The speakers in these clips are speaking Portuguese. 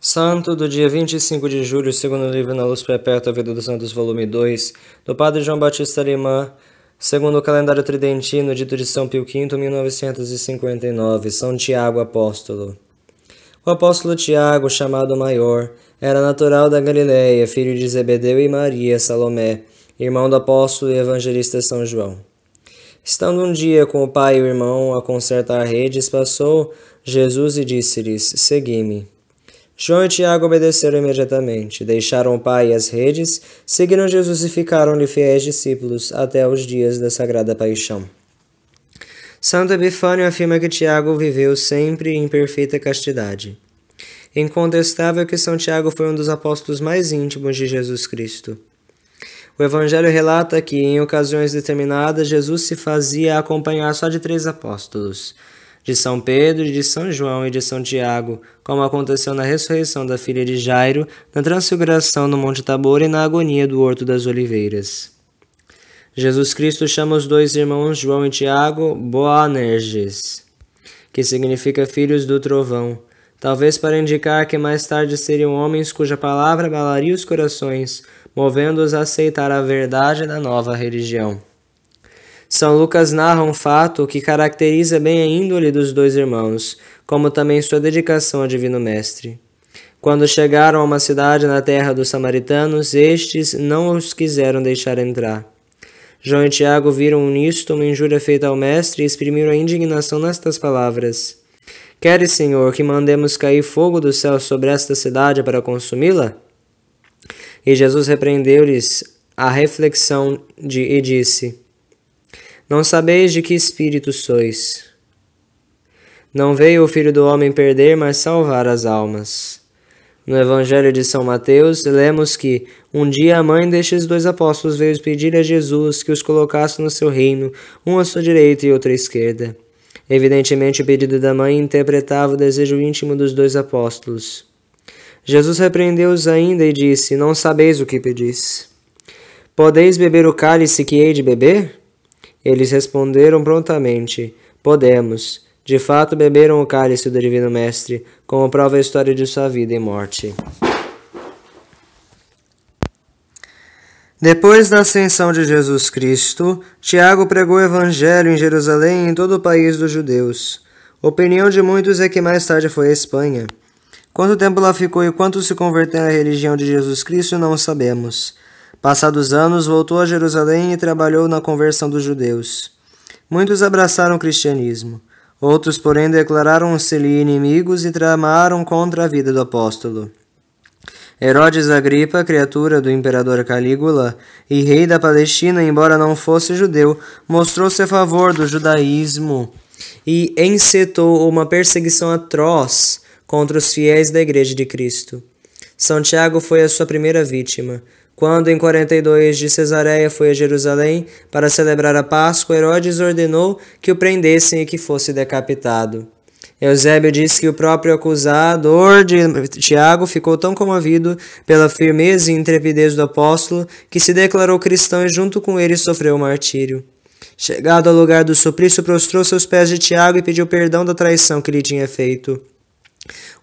Santo do dia 25 de julho, segundo o livro Na Luz Perpétua, a Vida dos Santos, volume 2, do Padre João Batista Limã, segundo o calendário tridentino, dito de São Pio V, 1959, São Tiago Apóstolo. O apóstolo Tiago, chamado Maior, era natural da Galiléia, filho de Zebedeu e Maria Salomé, irmão do apóstolo e evangelista São João. Estando um dia com o pai e o irmão a consertar redes, passou Jesus e disse-lhes: Segui-me. João e Tiago obedeceram imediatamente, deixaram o pai e as redes, seguiram Jesus e ficaram-lhe fiéis discípulos até os dias da Sagrada Paixão. Santo Epifânio afirma que Tiago viveu sempre em perfeita castidade. Incontestável que São Tiago foi um dos apóstolos mais íntimos de Jesus Cristo. O Evangelho relata que, em ocasiões determinadas, Jesus se fazia acompanhar só de 3 apóstolos, de São Pedro, de São João e de São Tiago, como aconteceu na ressurreição da filha de Jairo, na transfiguração no Monte Tabor e na agonia do Horto das Oliveiras. Jesus Cristo chama os 2 irmãos João e Tiago Boanerges, que significa filhos do trovão, talvez para indicar que mais tarde seriam homens cuja palavra abalaria os corações, movendo-os a aceitar a verdade da nova religião. São Lucas narra um fato que caracteriza bem a índole dos 2 irmãos, como também sua dedicação ao Divino Mestre. Quando chegaram a uma cidade na terra dos samaritanos, estes não os quiseram deixar entrar. João e Tiago viram nisto uma injúria feita ao Mestre e exprimiram a indignação nestas palavras: Queres, Senhor, que mandemos cair fogo do céu sobre esta cidade para consumi-la? E Jesus repreendeu-lhes a reflexão e disse: Não sabeis de que espírito sois. Não veio o Filho do Homem perder, mas salvar as almas. No Evangelho de São Mateus, lemos que um dia a mãe destes 2 apóstolos veio pedir a Jesus que os colocasse no seu reino, um à sua direita e outro à esquerda. Evidentemente, o pedido da mãe interpretava o desejo íntimo dos 2 apóstolos. Jesus repreendeu-os ainda e disse: Não sabeis o que pedis. Podeis beber o cálice que hei de beber? Eles responderam prontamente: Podemos. De fato, beberam o cálice do Divino Mestre, como prova a história de sua vida e morte. Depois da ascensão de Jesus Cristo, Tiago pregou o Evangelho em Jerusalém e em todo o país dos judeus. A opinião de muitos é que mais tarde foi à Espanha. Quanto tempo lá ficou e quantos se converteram à religião de Jesus Cristo, não sabemos. Passados anos, voltou a Jerusalém e trabalhou na conversão dos judeus. Muitos abraçaram o cristianismo. Outros, porém, declararam-se-lhe inimigos e tramaram contra a vida do apóstolo. Herodes Agripa, criatura do imperador Calígula e rei da Palestina, embora não fosse judeu, mostrou-se a favor do judaísmo e encetou uma perseguição atroz contra os fiéis da Igreja de Cristo. São Tiago foi a sua primeira vítima. Quando, em 42, de Cesareia foi a Jerusalém para celebrar a Páscoa, Herodes ordenou que o prendessem e que fosse decapitado. Eusébio diz que o próprio acusador de Tiago ficou tão comovido pela firmeza e intrepidez do apóstolo que se declarou cristão e junto com ele sofreu o martírio. Chegado ao lugar do suplício, prostrou-se aos pés de Tiago e pediu perdão da traição que lhe tinha feito.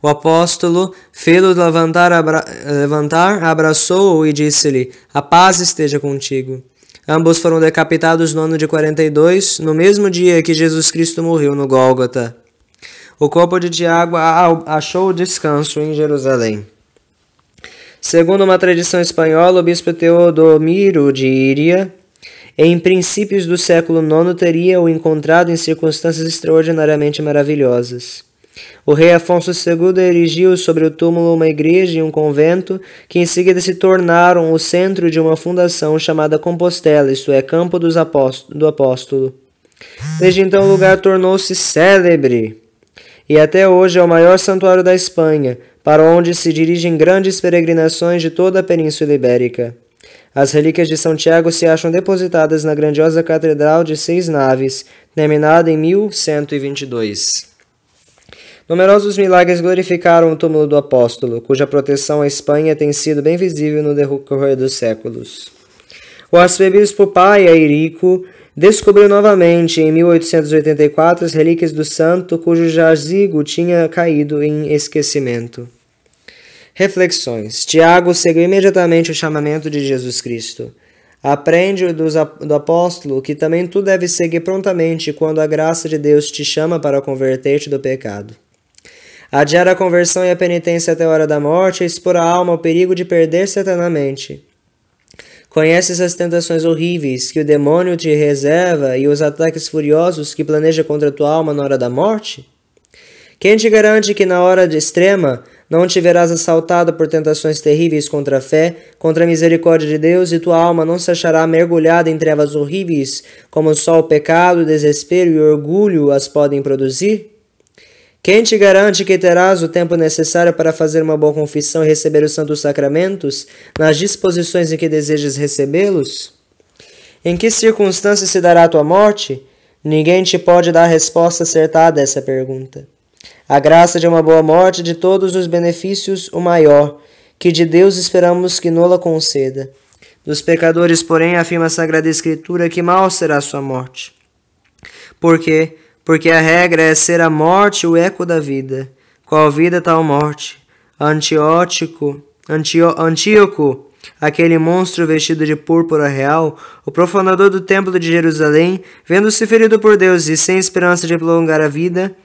O apóstolo, fê-lo levantar, abraçou-o e disse-lhe: A paz esteja contigo. Ambos foram decapitados no ano de 42, no mesmo dia que Jesus Cristo morreu no Gólgota. O corpo de Tiago achou descanso em Jerusalém. Segundo uma tradição espanhola, o bispo Teodomiro de Iria, em princípios do século IX, teria o encontrado em circunstâncias extraordinariamente maravilhosas. O rei Afonso II erigiu sobre o túmulo uma igreja e um convento que em seguida se tornaram o centro de uma fundação chamada Compostela, isto é, Campo do Apóstolo. Desde então o lugar tornou-se célebre e até hoje é o maior santuário da Espanha, para onde se dirigem grandes peregrinações de toda a Península Ibérica. As relíquias de São Tiago se acham depositadas na grandiosa catedral de 6 naves, terminada em 1122. Numerosos milagres glorificaram o túmulo do apóstolo, cuja proteção à Espanha tem sido bem visível no decorrer dos séculos. O arcebispo Paia Irico descobriu novamente, em 1884, as relíquias do santo cujo jazigo tinha caído em esquecimento. Reflexões. Tiago seguiu imediatamente o chamamento de Jesus Cristo. Aprende do apóstolo que também tu deves seguir prontamente quando a graça de Deus te chama para converter-te do pecado. Adiar a conversão e a penitência até a hora da morte é expor a alma ao perigo de perder-se eternamente. Conheces as tentações horríveis que o demônio te reserva e os ataques furiosos que planeja contra a tua alma na hora da morte? Quem te garante que na hora de extrema não te verás assaltado por tentações terríveis contra a fé, contra a misericórdia de Deus, e tua alma não se achará mergulhada em trevas horríveis, como só o pecado, o desespero e o orgulho as podem produzir? Quem te garante que terás o tempo necessário para fazer uma boa confissão e receber os santos sacramentos, nas disposições em que desejas recebê-los? Em que circunstâncias se dará a tua morte? Ninguém te pode dar a resposta acertada a essa pergunta. A graça de uma boa morte, de todos os benefícios, o maior, que de Deus esperamos que nola conceda. Dos pecadores, porém, afirma a Sagrada Escritura que mal será sua morte. Por quê? Porque a regra é ser a morte o eco da vida. Qual vida, tal morte? Antíoco, aquele monstro vestido de púrpura real, o profanador do templo de Jerusalém, vendo-se ferido por Deus e sem esperança de prolongar a vida,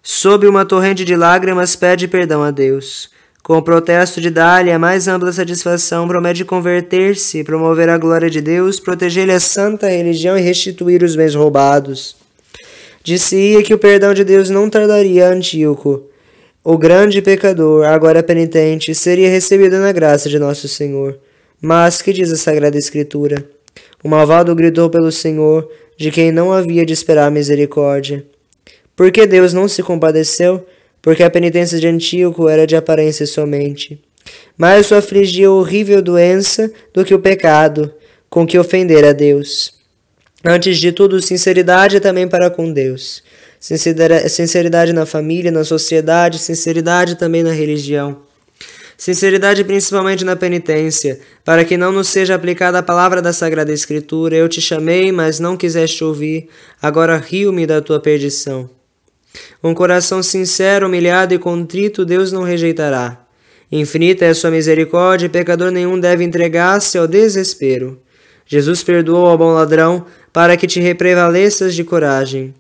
sob uma torrente de lágrimas, pede perdão a Deus. Com o protesto de dar-lhe a mais ampla satisfação, promete converter-se, promover a glória de Deus, proteger-lhe a santa religião e restituir os bens roubados. Disse-ia que o perdão de Deus não tardaria a Antíoco. O grande pecador, agora penitente, seria recebido na graça de nosso Senhor. Mas, que diz a Sagrada Escritura? O malvado gritou pelo Senhor, de quem não havia de esperar misericórdia. Por que Deus não se compadeceu? Porque a penitência de Antíoco era de aparência somente. Mais o afligia a horrível doença do que o pecado, com que ofender a Deus. Antes de tudo, sinceridade também para com Deus. Sinceridade na família, na sociedade, sinceridade também na religião. Sinceridade principalmente na penitência, para que não nos seja aplicada a palavra da Sagrada Escritura. Eu te chamei, mas não quiseste ouvir, agora rio-me da tua perdição. Um coração sincero, humilhado e contrito, Deus não rejeitará. Infinita é a sua misericórdia, e pecador nenhum deve entregar-se ao desespero. Jesus perdoou ao bom ladrão, para que te reprevaleças de coragem.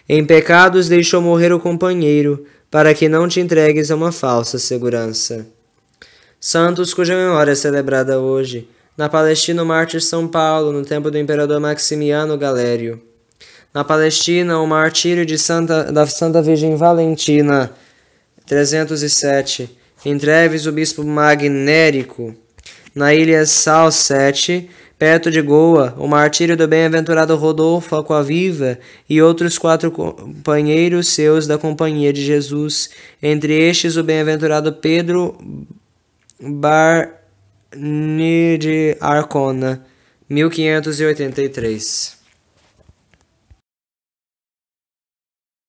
Em pecados deixou morrer o companheiro, para que não te entregues a uma falsa segurança. Santos cuja memória é celebrada hoje. Na Palestina, o mártir São Paulo, no tempo do imperador Maximiano Galério. Na Palestina, o martírio da Santa Virgem Valentina, 307. Em Treves, o bispo Magnérico. Na ilha Salsete, perto de Goa, o martírio do bem-aventurado Rodolfo Aquaviva e outros 4 companheiros seus da Companhia de Jesus, entre estes o bem-aventurado Pedro Barni de Arcona, 1583.